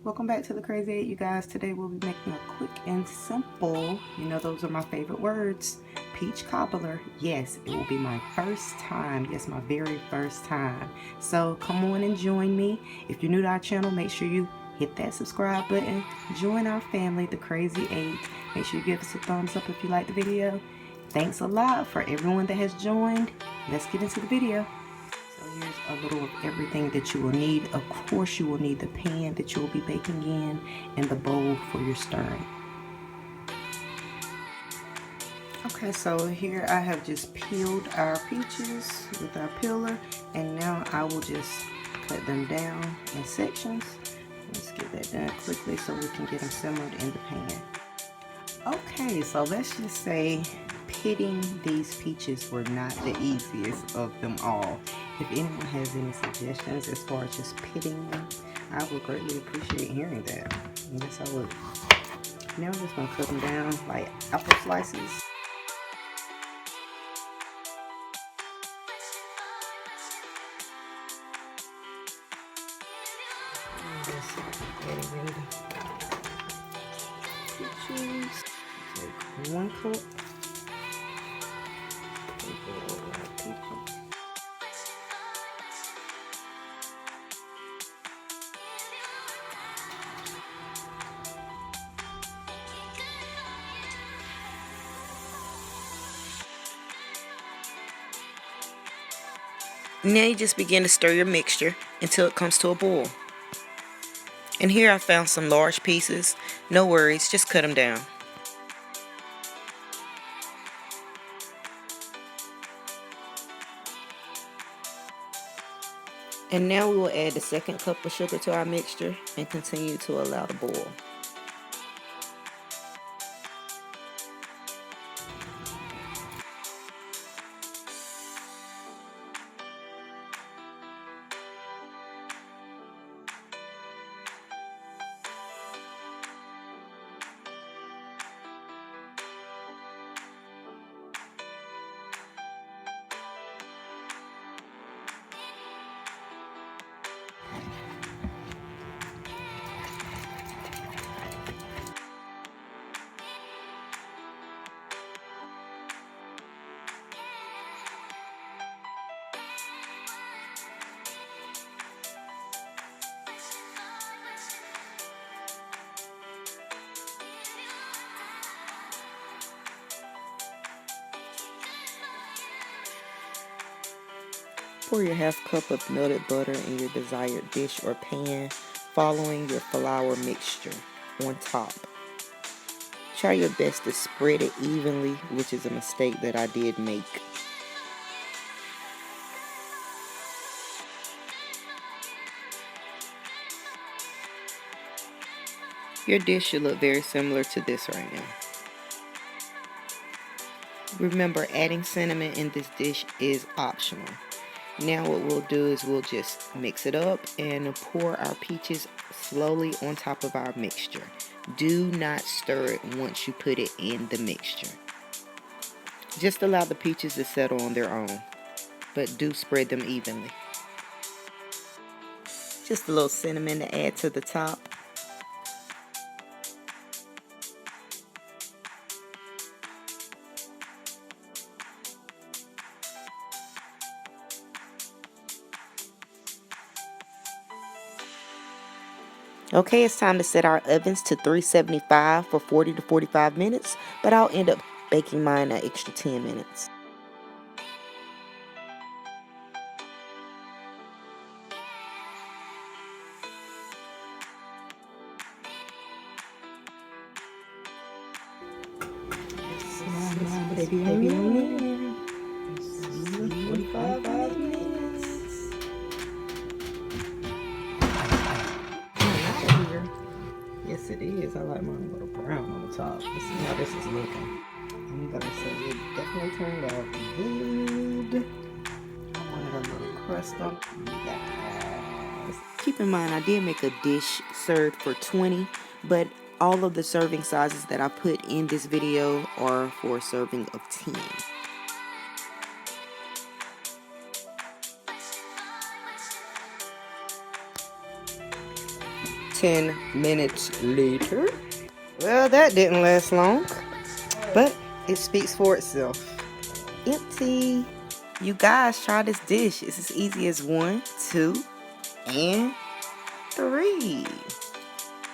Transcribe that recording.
Welcome back to the Crazy 8, you guys. Today we'll be making a quick and simple, those are my favorite words, peach cobbler. Yes, it will be my first time. Yes, my very first time. So come on and join me. If you're new to our channel, make sure you hit that subscribe button. Join our family, the Crazy 8. Make sure you give us a thumbs up if you like the video. Thanks a lot for everyone that has joined. Let's get into the video. So here's a little of everything that you will need. Of course, you will need the pan that you will be baking in and the bowl for your stirring. Okay, so here I have just peeled our peaches with our peeler, and now I will just cut them down in sections. Let's get that done quickly so we can get them simmered in the pan. Okay, so let's just say pitting these peaches were not the easiest of them all. If anyone has any suggestions as far as just pitting them, I would greatly appreciate hearing that. Yes, I would. Now I'm just going to cut them down like apple slices. Just adding in the peaches. Take 1 cup. Now you just begin to stir your mixture until it comes to a boil. And here I found some large pieces. No worries, just cut them down. And now we will add the 2nd cup of sugar to our mixture and continue to allow to boil. Pour your 1/2 cup of melted butter in your desired dish or pan, following your flour mixture on top. Try your best to spread it evenly, which is a mistake that I did make. Your dish should look very similar to this right now. Remember, adding cinnamon in this dish is optional. Now what we'll do is we'll just mix it up and pour our peaches slowly on top of our mixture. Do not stir it once you put it in the mixture. Just allow the peaches to settle on their own, but do spread them evenly. Just a little cinnamon to add to the top. Okay, it's time to set our ovens to 375 for 40 to 45 minutes, but I'll end up baking mine an extra 10 minutes. Baby, 45 minutes. Yes, it is. I like mine a little brown on the top. Let's see how this is looking. I'm gonna say it definitely turned out good. I wanted a little crust on you guys. Keep in mind, I did make a dish served for 20, but all of the serving sizes that I put in this video are for a serving of 10. 10 minutes later. Well, that didn't last long, but it speaks for itself. Empty. You guys, try this dish. It's as easy as 1, 2, and 3.